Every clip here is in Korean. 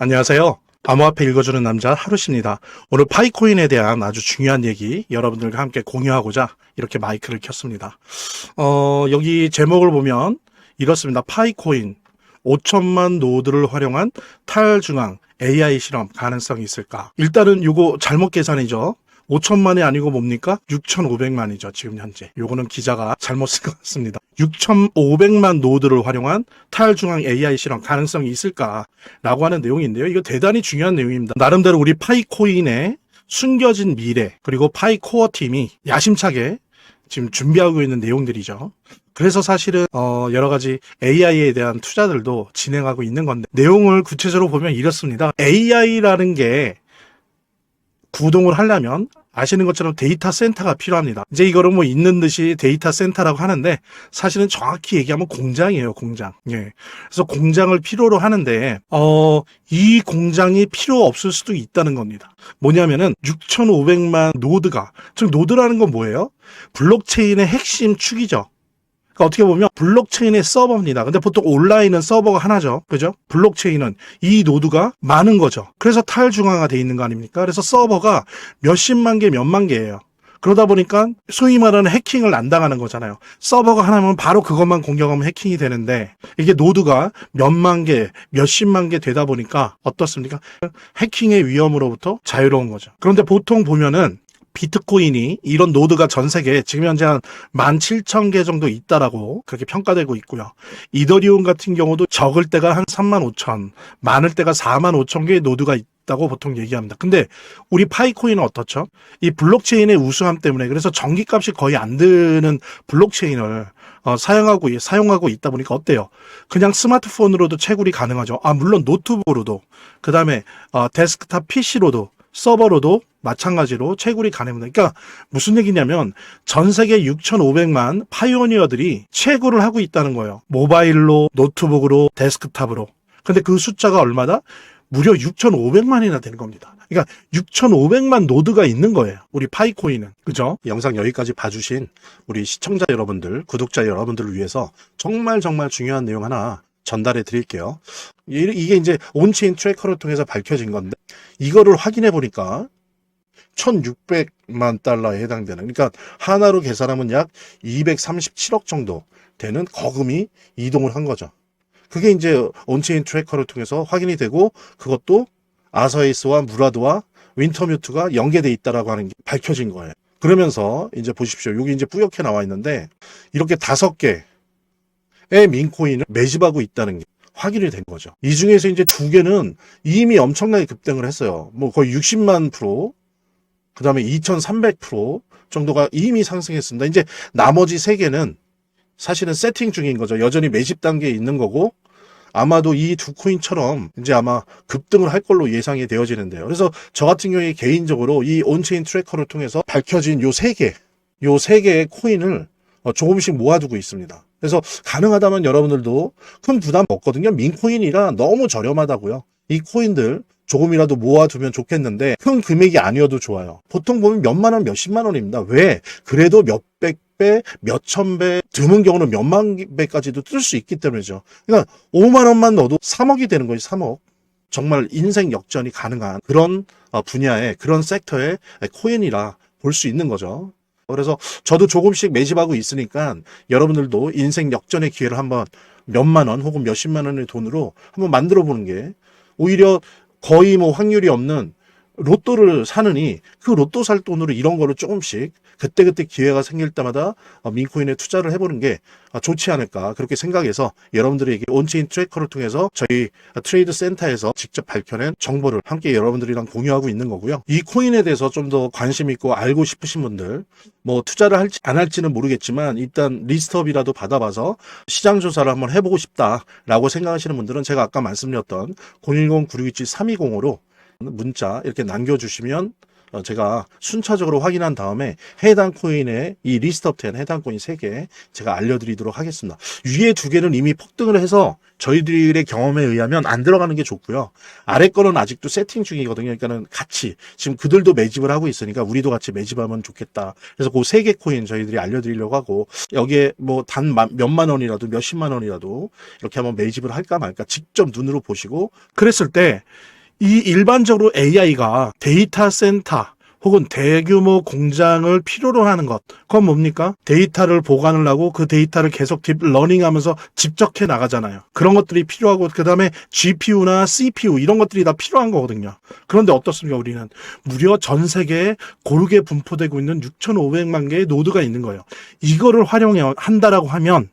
안녕하세요. 암호화폐 읽어주는 남자 하루씨입니다. 오늘 파이코인에 대한 아주 중요한 얘기 여러분들과 함께 공유하고자 이렇게 마이크를 켰습니다. 여기 제목을 보면 이렇습니다. 파이코인 5천만 노드를 활용한 탈중앙 AI 실험 가능성이 있을까? 일단은 이거 잘못 계산이죠. 5천만이 아니고 뭡니까? 6,500만이죠. 지금 현재. 요거는 기자가 잘못 쓴 것 같습니다. 6,500만 노드를 활용한 탈중앙 AI 실험 가능성이 있을까라고 하는 내용인데요. 이거 대단히 중요한 내용입니다. 나름대로 우리 파이코인의 숨겨진 미래 그리고 파이코어 팀이 야심차게 지금 준비하고 있는 내용들이죠. 그래서 사실은 여러 가지 AI에 대한 투자들도 진행하고 있는 건데 내용을 구체적으로 보면 이렇습니다. AI라는 게 구동을 하려면 아시는 것처럼 데이터 센터가 필요합니다. 이제 이거를 뭐 있는 듯이 데이터 센터라고 하는데 사실은 정확히 얘기하면 공장이에요, 공장. 예. 그래서 공장을 필요로 하는데 이 공장이 필요 없을 수도 있다는 겁니다. 뭐냐면은 6,500만 노드가, 즉 노드라는 건 뭐예요? 블록체인의 핵심 축이죠. 그러니까 어떻게 보면 블록체인의 서버입니다. 근데 보통 온라인은 서버가 하나죠. 그죠? 블록체인은 이 노드가 많은 거죠. 그래서 탈중앙화 돼 있는 거 아닙니까? 그래서 서버가 몇십만 개, 몇만 개예요. 그러다 보니까 소위 말하는 해킹을 안 당하는 거잖아요. 서버가 하나면 바로 그것만 공격하면 해킹이 되는데 이게 노드가 몇만 개, 몇십만 개 되다 보니까 어떻습니까? 해킹의 위험으로부터 자유로운 거죠. 그런데 보통 보면은 비트코인이 이런 노드가 전 세계에 지금 현재 한 17,000개 정도 있다라고 그렇게 평가되고 있고요. 이더리움 같은 경우도 적을 때가 한 35,000, 많을 때가 45,000개의 노드가 있다고 보통 얘기합니다. 근데 우리 파이코인은 어떻죠? 이 블록체인의 우수함 때문에 그래서 전기값이 거의 안 드는 블록체인을 사용하고 있다 보니까 어때요? 그냥 스마트폰으로도 채굴이 가능하죠. 물론 노트북으로도, 그 다음에 데스크탑 PC로도, 서버로도 마찬가지로 채굴이 가능합니다. 그러니까 무슨 얘기냐면 전 세계 6,500만 파이오니어들이 채굴을 하고 있다는 거예요. 모바일로, 노트북으로, 데스크탑으로. 근데 그 숫자가 얼마다? 무려 6,500만이나 되는 겁니다. 그러니까 6,500만 노드가 있는 거예요. 우리 파이코인은. 그죠? 영상 여기까지 봐주신 우리 시청자 여러분들, 구독자 여러분들을 위해서 정말 중요한 내용 하나 전달해 드릴게요. 이게 이제 온체인 트래커를 통해서 밝혀진 건데 이거를 확인해 보니까 1,600만 달러에 해당되는, 그러니까 하나로 계산하면 약 237억 정도 되는 거금이 이동을 한 거죠. 그게 이제 온체인 트래커를 통해서 확인이 되고 그것도 아서에이스와 무라드와 윈터뮤트가 연계돼 있다라고 하는 게 밝혀진 거예요. 그러면서 이제 보십시오. 여기 이제 뿌옇게 나와 있는데 이렇게 5개의 민코인을 매집하고 있다는 게 확인이 된 거죠. 이 중에서 이제 2개는 이미 엄청나게 급등을 했어요. 뭐 거의 60만 프로, 그 다음에 2300% 정도가 이미 상승했습니다. 이제 나머지 3개는 사실은 세팅 중인 거죠. 여전히 매집 단계에 있는 거고 아마도 이 2코인처럼 이제 아마 급등을 할 걸로 예상이 되어지는데요. 그래서 저 같은 경우에 개인적으로 이 온체인 트래커를 통해서 밝혀진 요 3개의 코인을 조금씩 모아두고 있습니다. 그래서 가능하다면 여러분들도 큰 부담 없거든요. 민코인이라 너무 저렴하다고요. 이 코인들 조금이라도 모아두면 좋겠는데 큰 금액이 아니어도 좋아요. 보통 보면 몇만 원, 몇십만 원입니다. 왜? 그래도 몇백 배, 몇천 배, 드문 경우는 몇만 배까지도 뜰 수 있기 때문이죠. 그러니까 5만 원만 넣어도 3억이 되는 거예요. 3억. 정말 인생 역전이 가능한 그런 분야의, 그런 섹터의 코인이라 볼 수 있는 거죠. 그래서 저도 조금씩 매집하고 있으니까 여러분들도 인생 역전의 기회를 한번 몇만 원 혹은 몇십만 원의 돈으로 한번 만들어 보는 게 오히려 거의 뭐 확률이 없는 로또를 사느니 그 로또 살 돈으로 이런 거를 조금씩 그때그때 기회가 생길 때마다 민코인에 투자를 해보는 게 좋지 않을까 그렇게 생각해서 여러분들에게 온체인 트래커를 통해서 저희 트레이드 센터에서 직접 밝혀낸 정보를 함께 여러분들이랑 공유하고 있는 거고요. 이 코인에 대해서 좀 더 관심 있고 알고 싶으신 분들 뭐 투자를 할지 안 할지는 모르겠지만 일단 리스트업이라도 받아봐서 시장 조사를 한번 해보고 싶다라고 생각하시는 분들은 제가 아까 말씀드렸던 010-9627-320으로 문자 이렇게 남겨주시면 제가 순차적으로 확인한 다음에 해당 코인의 이 리스트업된 해당 코인 3개 제가 알려드리도록 하겠습니다. 위에 2개는 이미 폭등을 해서 저희들의 경험에 의하면 안 들어가는 게 좋고요. 아래 거는 아직도 세팅 중이거든요. 그러니까는 같이 지금 그들도 매집을 하고 있으니까 우리도 같이 매집하면 좋겠다. 그래서 그 3개 코인 저희들이 알려드리려고 하고, 여기에 뭐 단 몇만 원이라도 몇십만 원이라도 이렇게 한번 매집을 할까 말까 직접 눈으로 보시고, 그랬을 때 이 일반적으로 AI가 데이터 센터 혹은 대규모 공장을 필요로 하는 것, 그건 뭡니까? 데이터를 보관을 하고 그 데이터를 계속 딥러닝하면서 집적해 나가잖아요. 그런 것들이 필요하고, 그 다음에 GPU나 CPU 이런 것들이 다 필요한 거거든요. 그런데 어떻습니까? 우리는 무려 전 세계에 고르게 분포되고 있는 6,500만 개의 노드가 있는 거예요. 이거를 활용한다라고 하면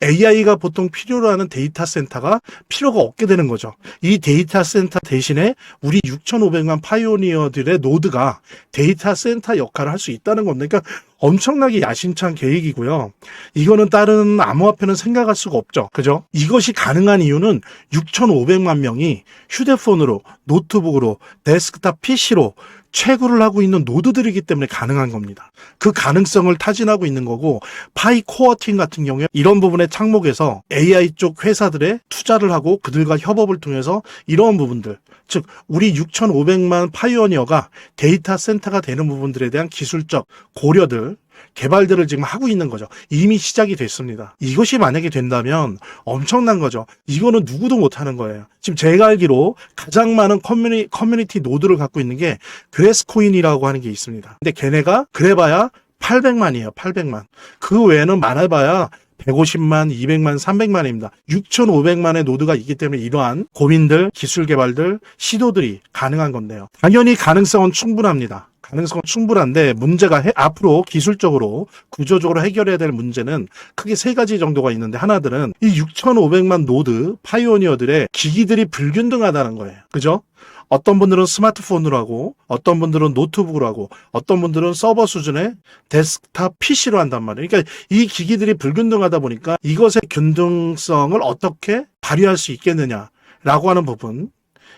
AI가 보통 필요로 하는 데이터 센터가 필요가 없게 되는 거죠. 이 데이터 센터 대신에 우리 6,500만 파이오니어들의 노드가 데이터 센터 역할을 할 수 있다는 겁니다. 그러니까 엄청나게 야심찬 계획이고요. 이거는 다른 암호화폐는 생각할 수가 없죠. 그죠? 이것이 가능한 이유는 6,500만 명이 휴대폰으로, 노트북으로, 데스크탑 PC로 채굴을 하고 있는 노드들이기 때문에 가능한 겁니다. 그 가능성을 타진하고 있는 거고, 파이코어 팀 같은 경우에 이런 부분의 착목에서 AI 쪽 회사들의 투자를 하고 그들과 협업을 통해서 이런 부분들, 즉 우리 6,500만 파이오니어가 데이터 센터가 되는 부분들에 대한 기술적 고려들, 개발들을 지금 하고 있는 거죠. 이미 시작이 됐습니다. 이것이 만약에 된다면 엄청난 거죠. 이거는 누구도 못하는 거예요. 지금 제가 알기로 가장 많은 커뮤니티 노드를 갖고 있는 게 그래스코인이라고 하는 게 있습니다. 근데 걔네가 그래봐야 800만이에요. 800만. 그 외에는 많아봐야 150만, 200만, 300만입니다. 6,500만의 노드가 있기 때문에 이러한 고민들, 기술 개발들, 시도들이 가능한 건데요. 당연히 가능성은 충분합니다. 가능성은 충분한데 문제가 앞으로 기술적으로 구조적으로 해결해야 될 문제는 크게 3가지 정도가 있는데, 하나들은 이 6,500만 노드 파이오니어들의 기기들이 불균등하다는 거예요. 그죠? 어떤 분들은 스마트폰으로 하고, 어떤 분들은 노트북으로 하고, 어떤 분들은 서버 수준의 데스크탑 PC로 한단 말이에요. 그러니까 이 기기들이 불균등하다 보니까 이것의 균등성을 어떻게 발휘할 수 있겠느냐라고 하는 부분,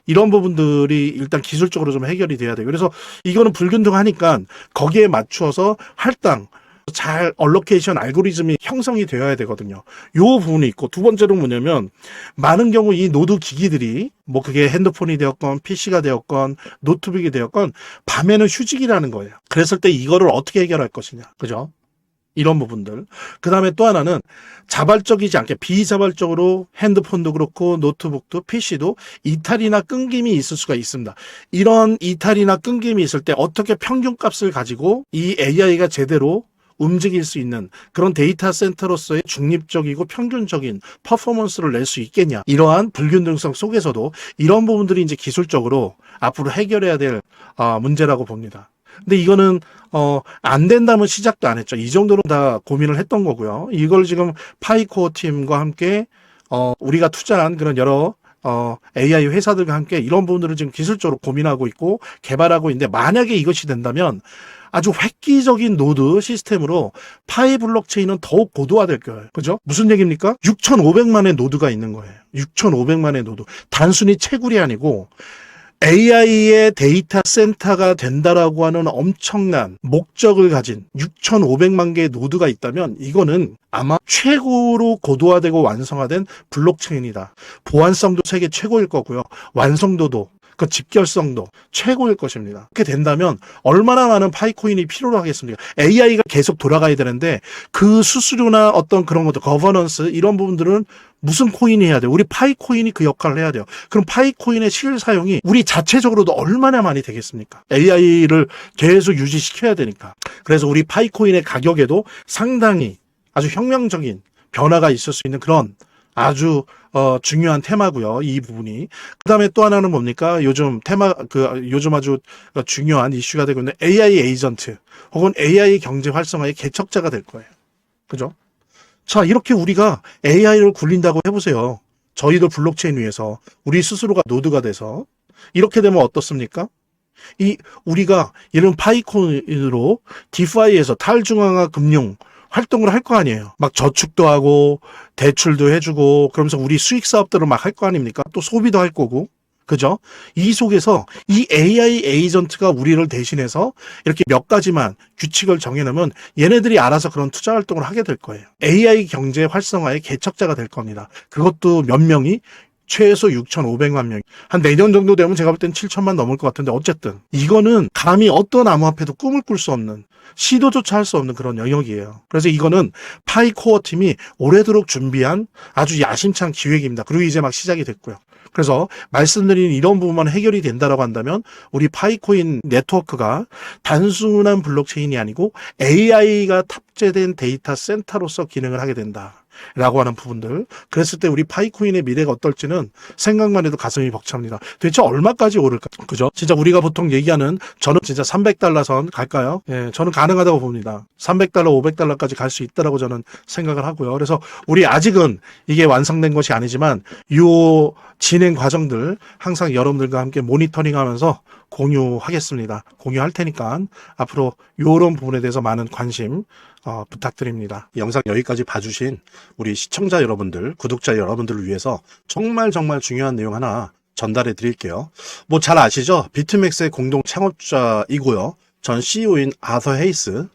이런 부분들이 일단 기술적으로 좀 해결이 돼야 돼요. 그래서 이거는 불균등하니까 거기에 맞추어서 할당, 잘 얼로케이션 알고리즘이 형성이 되어야 되거든요. 요 부분이 있고, 두 번째로 뭐냐면, 많은 경우 이 노드 기기들이 뭐 그게 핸드폰이 되었건 PC가 되었건 노트북이 되었건 밤에는 휴직이라는 거예요. 그랬을 때 이거를 어떻게 해결할 것이냐, 그죠? 이런 부분들. 그 다음에 또 하나는 자발적이지 않게 비자발적으로 핸드폰도 그렇고 노트북도 PC도 이탈이나 끊김이 있을 수가 있습니다. 이런 이탈이나 끊김이 있을 때 어떻게 평균값을 가지고 이 AI가 제대로 움직일 수 있는 그런 데이터 센터로서의 중립적이고 평균적인 퍼포먼스를 낼 수 있겠냐. 이러한 불균등성 속에서도 이런 부분들이 이제 기술적으로 앞으로 해결해야 될 문제라고 봅니다. 근데 이거는 안 된다면 시작도 안 했죠. 이 정도로 다 고민을 했던 거고요. 이걸 지금 파이코어 팀과 함께 우리가 투자한 그런 여러 AI 회사들과 함께 이런 부분들을 지금 기술적으로 고민하고 있고 개발하고 있는데, 만약에 이것이 된다면 아주 획기적인 노드 시스템으로 파이 블록체인은 더욱 고도화될 거예요. 그죠? 무슨 얘기입니까? 6,500만의 노드가 있는 거예요. 6,500만의 노드. 단순히 채굴이 아니고 AI의 데이터 센터가 된다라고 하는 엄청난 목적을 가진 6,500만 개의 노드가 있다면 이거는 아마 최고로 고도화되고 완성화된 블록체인이다. 보안성도 세계 최고일 거고요. 완성도도, 그 집결성도 최고일 것입니다. 그렇게 된다면 얼마나 많은 파이코인이 필요로 하겠습니까? AI가 계속 돌아가야 되는데 그 수수료나 어떤 그런 것들, 거버넌스 이런 부분들은 무슨 코인이 해야 돼요? 우리 파이코인이 그 역할을 해야 돼요. 그럼 파이코인의 실사용이 우리 자체적으로도 얼마나 많이 되겠습니까? AI를 계속 유지시켜야 되니까. 그래서 우리 파이코인의 가격에도 상당히 아주 혁명적인 변화가 있을 수 있는 그런 아주 중요한 테마고요. 이 부분이. 그다음에 또 하나는 뭡니까? 요즘 요즘 아주 중요한 이슈가 되고 있는 AI 에이전트 혹은 AI 경제 활성화의 개척자가 될 거예요. 그죠? 자, 이렇게 우리가 AI를 굴린다고 해보세요. 저희들 블록체인 위에서 우리 스스로가 노드가 돼서 이렇게 되면 어떻습니까? 우리가 이런 파이콘으로 디파이에서 탈중앙화 금융 활동을 할 거 아니에요. 막 저축도 하고 대출도 해주고 그러면서 우리 수익 사업들을 막 할 거 아닙니까? 또 소비도 할 거고. 그죠? 이 속에서 이 AI 에이전트가 우리를 대신해서 이렇게 몇 가지만 규칙을 정해놓으면 얘네들이 알아서 그런 투자 활동을 하게 될 거예요. AI 경제 활성화의 개척자가 될 겁니다. 그것도 몇 명이? 최소 6,500만 명. 한 내년 정도 되면 제가 볼 땐 7천만 넘을 것 같은데 어쨌든 이거는 감히 어떤 암호화폐도 꿈을 꿀 수 없는 시도조차 할 수 없는 그런 영역이에요. 그래서 이거는 파이코어 팀이 오래도록 준비한 아주 야심찬 기획입니다. 그리고 이제 막 시작이 됐고요. 그래서 말씀드린 이런 부분만 해결이 된다라고 한다면 우리 파이코인 네트워크가 단순한 블록체인이 아니고 AI가 탑재된 데이터 센터로서 기능을 하게 된다. 라고 하는 부분들. 그랬을 때 우리 파이코인의 미래가 어떨지는 생각만 해도 가슴이 벅찹니다. 도대체 얼마까지 오를까? 그죠? 진짜 우리가 보통 얘기하는 저는 진짜 300달러 선 갈까요? 예, 저는 가능하다고 봅니다. 300달러, 500달러까지 갈 수 있다라고 저는 생각을 하고요. 그래서 우리 아직은 이게 완성된 것이 아니지만 요 진행 과정들 항상 여러분들과 함께 모니터링 하면서 공유하겠습니다. 공유할 테니까 앞으로 요런 부분에 대해서 많은 관심 부탁드립니다. 영상 여기까지 봐주신 우리 시청자 여러분들, 구독자 여러분들을 위해서 정말 중요한 내용 하나 전달해 드릴게요. 뭐 잘 아시죠? 비트맥스의 공동 창업자이고요. 전 CEO인 아서 헤이스.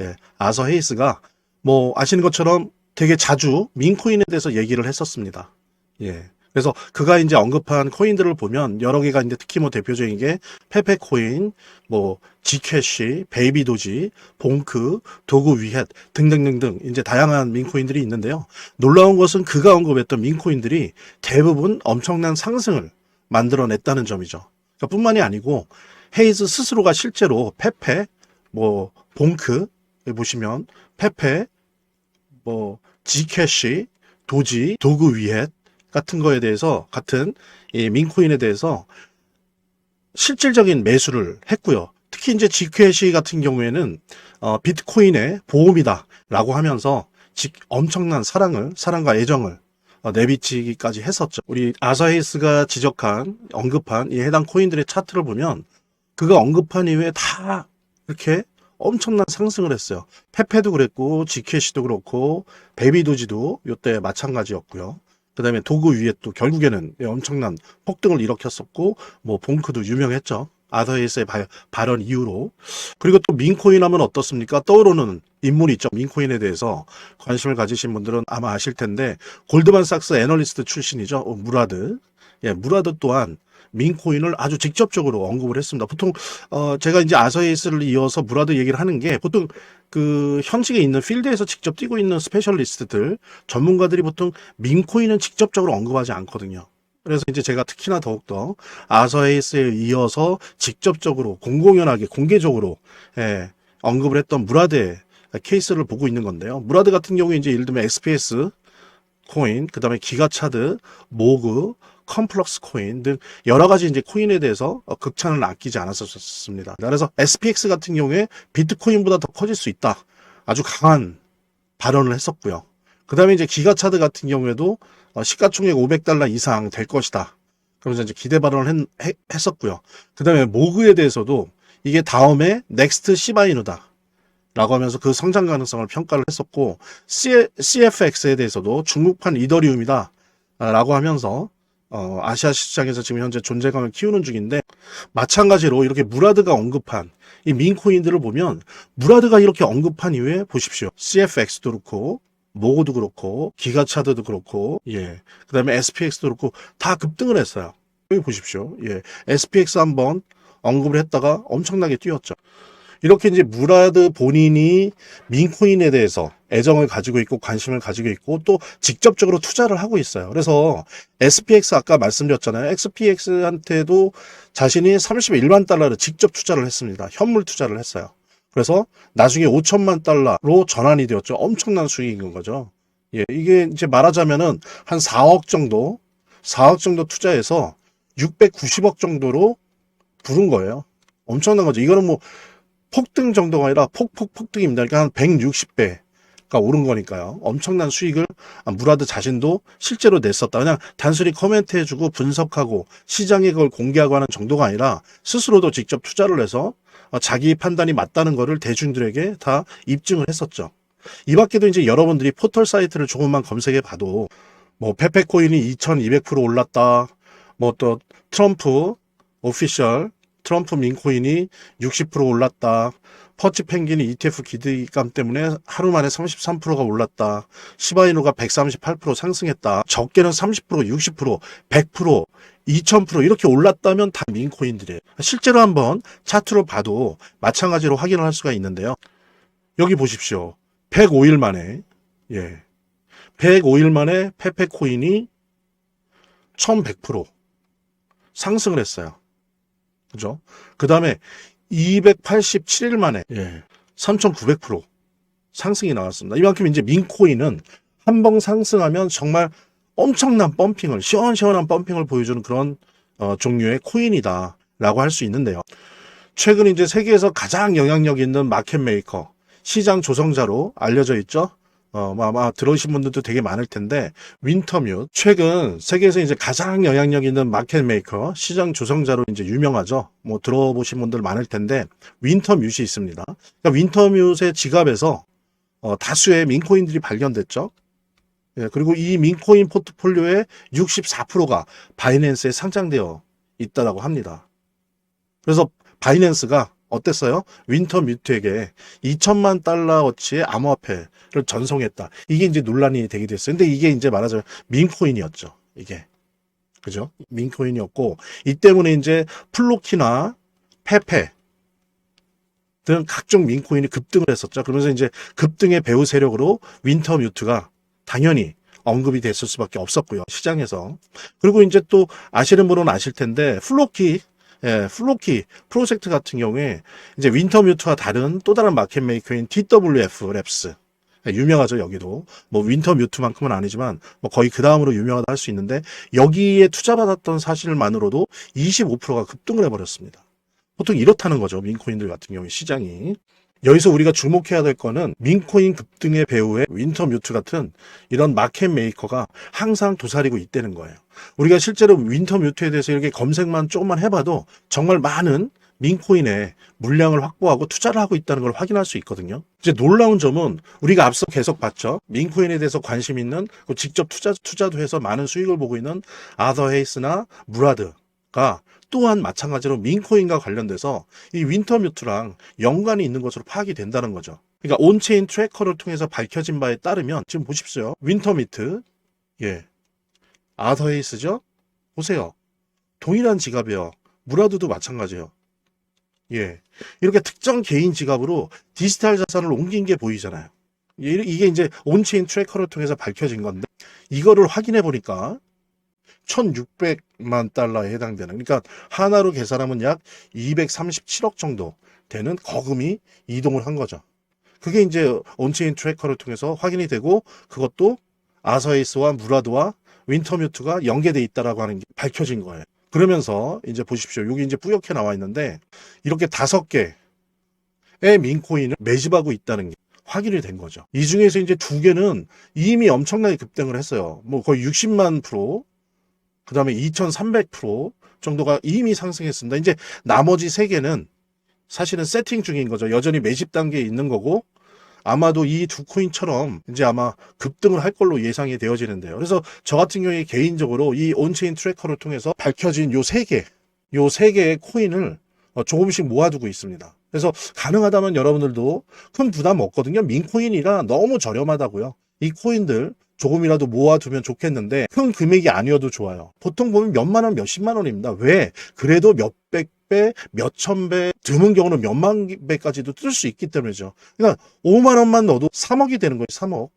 예, 아서 헤이스가 뭐 아시는 것처럼 되게 자주 민코인에 대해서 얘기를 했었습니다. 예. 그래서 그가 이제 언급한 코인들을 보면 여러 개가 있는데 특히 뭐 대표적인 게 페페코인, 뭐 지캐시, 베이비도지, 봉크, 도구 위헷 등등등등 이제 다양한 민코인들이 있는데요. 놀라운 것은 그가 언급했던 민코인들이 대부분 엄청난 상승을 만들어냈다는 점이죠. 그러니까 뿐만이 아니고 헤이즈 스스로가 실제로 페페, 뭐 봉크 보시면 페페, 뭐 지캐시, 도지, 도구 위헷 같은 거에 대해서 같은 이 민코인에 대해서 실질적인 매수를 했고요. 특히 이제 지캐시 같은 경우에는 비트코인의 보험이다라고 하면서 엄청난 사랑과 애정을 내비치기까지 했었죠. 우리 아사헤이스가 언급한 이 해당 코인들의 차트를 보면 그가 언급한 이후에 다 이렇게 엄청난 상승을 했어요. 페페도 그랬고 지캐시도 그렇고 베이비도지도 이때 마찬가지였고요. 그 다음에 도구 위에 또 결국에는 엄청난 폭등을 일으켰었고 뭐 봉크도 유명했죠. 아더헤이스의 발언 이후로. 그리고 또 민코인 하면 어떻습니까? 떠오르는 인물이 있죠. 민코인에 대해서 관심을 가지신 분들은 아마 아실 텐데 골드만삭스 애널리스트 출신이죠. 무라드. 예, 무라드 또한 민코인을 아주 직접적으로 언급을 했습니다. 보통 제가 이제 아서헤이스를 이어서 무라드 얘기를 하는 게 보통 그 현직에 있는 필드에서 직접 뛰고 있는 스페셜리스트들 전문가들이 보통 민코인은 직접적으로 언급하지 않거든요. 그래서 이제 제가 특히나 더욱더 아서헤이스에 이어서 직접적으로 공공연하게 공개적으로 언급을 했던 무라드의 케이스를 보고 있는 건데요. 무라드 같은 경우에 이제 예를 들면 XPS 코인, 그 다음에 기가차드, 모그, 컴플럭스 코인 등 여러 가지 이제 코인에 대해서 극찬을 아끼지 않았었습니다. 그래서 SPX 같은 경우에 비트코인보다 더 커질 수 있다. 아주 강한 발언을 했었고요. 그 다음에 이제 기가차드 같은 경우에도 시가총액 500달러 이상 될 것이다. 그러면서 이제 기대 발언을 했었고요. 그 다음에 모그에 대해서도 이게 다음에 넥스트 시바이누다. 라고 하면서 그 성장 가능성을 평가를 했었고 CFX에 대해서도 중국판 이더리움이다. 라고 하면서 아시아 시장에서 지금 현재 존재감을 키우는 중인데 마찬가지로 이렇게 무라드가 언급한 이 민코인들을 보면 무라드가 이렇게 언급한 이후에 보십시오. CFX도 그렇고 모고도 그렇고 기가차드도 그렇고 그 다음에 SPX도 그렇고 다 급등을 했어요. 여기 보십시오. SPX 한번 언급을 했다가 엄청나게 뛰었죠. 이렇게 이제 무라드 본인이 민코인에 대해서 애정을 가지고 있고 관심을 가지고 있고 또 직접적으로 투자를 하고 있어요. 그래서 SPX 아까 말씀드렸잖아요. XPX한테도 자신이 31만 달러를 직접 투자를 했습니다. 현물 투자를 했어요. 그래서 나중에 5천만 달러로 전환이 되었죠. 엄청난 수익인 거죠. 이게 이제 말하자면은 한 4억 정도 투자해서 690억 정도로 부른 거예요. 엄청난 거죠. 이거는 뭐 폭등 정도가 아니라 폭등입니다. 그러니까 한 160배가 오른 거니까요. 엄청난 수익을 무라드 자신도 실제로 냈었다. 그냥 단순히 코멘트해주고 분석하고 시장에 그걸 공개하고 하는 정도가 아니라 스스로도 직접 투자를 해서 자기 판단이 맞다는 거를 대중들에게 다 입증을 했었죠. 이 밖에도 이제 여러분들이 포털 사이트를 조금만 검색해 봐도 뭐 페페코인이 2200% 올랐다. 뭐 또 트럼프 오피셜 트럼프 민코인이 60% 올랐다. 퍼치 펭귄이 ETF 기대감 때문에 하루 만에 33%가 올랐다. 시바이누가 138% 상승했다. 적게는 30%, 60%, 100%, 2000% 이렇게 올랐다면 다 민코인들이에요. 실제로 한번 차트로 봐도 마찬가지로 확인을 할 수가 있는데요. 여기 보십시오. 105일 만에 105일 만에 페페코인이 1100% 상승을 했어요. 그죠? 그 다음에 287일 만에 3900% 상승이 나왔습니다. 이만큼 이제 민코인은 한 번 상승하면 정말 엄청난 펌핑을, 시원시원한 펌핑을 보여주는 그런 종류의 코인이다 라고 할 수 있는데요. 최근 이제 세계에서 가장 영향력 있는 마켓 메이커, 시장 조성자로 알려져 있죠. 아마 들어오신 분들도 되게 많을 텐데, 윈터뮤트. 최근 세계에서 이제 가장 영향력 있는 마켓 메이커, 시장 조성자로 이제 유명하죠. 뭐 들어보신 분들 많을 텐데, 윈터뮤트이 있습니다. 그러니까 윈터뮤트의 지갑에서 다수의 민코인들이 발견됐죠. 그리고 이 민코인 포트폴리오의 64%가 바이낸스에 상장되어 있다고 합니다. 그래서 바이낸스가 어땠어요? 윈터뮤트에게 2천만 달러어치의 암호화폐를 전송했다. 이게 이제 논란이 되게 됐어요. 근데 이게 이제 말하자면 민코인이었죠. 이게. 그죠? 민코인이었고, 이 때문에 이제 플로키나 페페 등 각종 민코인이 급등을 했었죠. 그러면서 이제 급등의 배후 세력으로 윈터뮤트가 당연히 언급이 됐을 수밖에 없었고요. 시장에서. 그리고 이제 또 아시는 분은 아실 텐데, 플로키 프로젝트 같은 경우에 이제 윈터뮤트와 다른 또 다른 마켓 메이커인 TWF 랩스. 유명하죠, 여기도. 뭐 윈터뮤트만큼은 아니지만 뭐 거의 그 다음으로 유명하다 할 수 있는데, 여기에 투자받았던 사실만으로도 25%가 급등을 해버렸습니다. 보통 이렇다는 거죠, 민코인들 같은 경우에 시장이. 여기서 우리가 주목해야 될 거는 민코인 급등의 배후에 윈터뮤트 같은 이런 마켓 메이커가 항상 도사리고 있다는 거예요. 우리가 실제로 윈터뮤트에 대해서 이렇게 검색만 조금만 해봐도 정말 많은 민코인의 물량을 확보하고 투자를 하고 있다는 걸 확인할 수 있거든요. 이제 놀라운 점은 우리가 앞서 계속 봤죠. 민코인에 대해서 관심 있는, 직접 투자도 해서 많은 수익을 보고 있는 아더 헤이스나 무라드가 또한 마찬가지로 민코인과 관련돼서 이 윈터뮤트랑 연관이 있는 것으로 파악이 된다는 거죠. 그러니까 온체인 트래커를 통해서 밝혀진 바에 따르면 지금 보십시오. 윈터뮤트, 아더헤이스죠? 보세요. 동일한 지갑이에요. 무라드도 마찬가지예요. 이렇게 특정 개인 지갑으로 디지털 자산을 옮긴 게 보이잖아요. 이게 이제 온체인 트래커를 통해서 밝혀진 건데, 이거를 확인해 보니까 1600만 달러에 해당되는, 그러니까 하나로 계산하면 약 237억 정도 되는 거금이 이동을 한 거죠. 그게 이제 온체인 트래커를 통해서 확인이 되고, 그것도 아서에이스와 무라드와 윈터뮤트가 연계돼 있다라고 하는 게 밝혀진 거예요. 그러면서 이제 보십시오. 여기 이제 뿌옇게 나와 있는데, 이렇게 5개의 민코인을 매집하고 있다는 게 확인이 된 거죠. 이 중에서 이제 2개는 이미 엄청나게 급등을 했어요. 뭐 거의 60만 프로, 그 다음에 2300% 정도가 이미 상승했습니다. 이제 나머지 3개는 사실은 세팅 중인 거죠. 여전히 매집 단계에 있는 거고, 아마도 이 2코인처럼 이제 아마 급등을 할 걸로 예상이 되어지는데요. 그래서 저 같은 경우에 개인적으로 이 온체인 트래커를 통해서 밝혀진 요 3개의 코인을 조금씩 모아두고 있습니다. 그래서 가능하다면 여러분들도 큰 부담 없거든요. 민코인이라 너무 저렴하다고요. 이 코인들 조금이라도 모아두면 좋겠는데, 큰 금액이 아니어도 좋아요. 보통 보면 몇만 원, 몇십만 원입니다. 왜? 그래도 몇백 배, 몇천 배, 드문 경우는 몇만 배까지도 뜰 수 있기 때문이죠. 그러니까 5만 원만 넣어도 3억이 되는 거예요. 3억.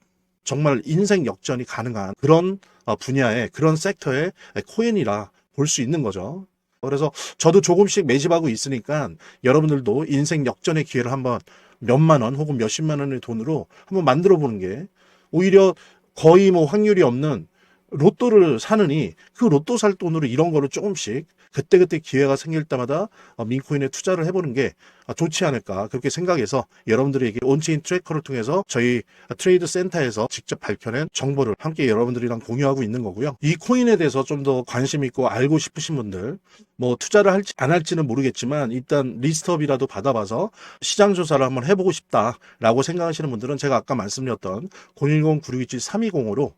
정말 인생 역전이 가능한 그런 분야의, 그런 섹터의 코인이라 볼 수 있는 거죠. 그래서 저도 조금씩 매집하고 있으니까 여러분들도 인생 역전의 기회를 한번 몇만 원 혹은 몇십만 원의 돈으로 한번 만들어 보는 게, 오히려 거의 뭐 확률이 없는 로또를 사느니 그 로또 살 돈으로 이런 거를 조금씩 그때그때 기회가 생길 때마다 민코인에 투자를 해보는 게 좋지 않을까, 그렇게 생각해서 여러분들에게 온체인 트래커를 통해서 저희 트레이드 센터에서 직접 밝혀낸 정보를 함께 여러분들이랑 공유하고 있는 거고요. 이 코인에 대해서 좀 더 관심 있고 알고 싶으신 분들, 뭐 투자를 할지 안 할지는 모르겠지만 일단 리스트업이라도 받아봐서 시장 조사를 한번 해보고 싶다라고 생각하시는 분들은 제가 아까 말씀드렸던 010-9627-320으로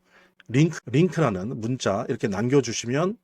링크라는 문자 이렇게 남겨주시면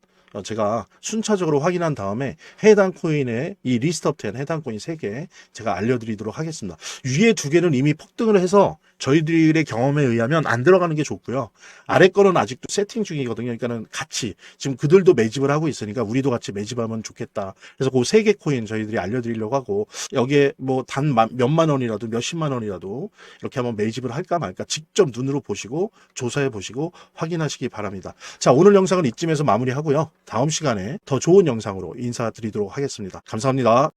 제가 순차적으로 확인한 다음에 해당 코인의 이 리스트 업 된 해당 코인 3개 제가 알려드리도록 하겠습니다. 위에 2개는 이미 폭등을 해서 저희들의 경험에 의하면 안 들어가는 게 좋고요. 아래 거는 아직도 세팅 중이거든요. 그러니까는 같이 지금 그들도 매집을 하고 있으니까 우리도 같이 매집하면 좋겠다. 그래서 그 3개 코인 저희들이 알려드리려고 하고, 여기에 뭐 단 몇만 원이라도 몇십만 원이라도 이렇게 한번 매집을 할까 말까 직접 눈으로 보시고 조사해 보시고 확인하시기 바랍니다. 자, 오늘 영상은 이쯤에서 마무리하고요. 다음 시간에 더 좋은 영상으로 인사드리도록 하겠습니다. 감사합니다.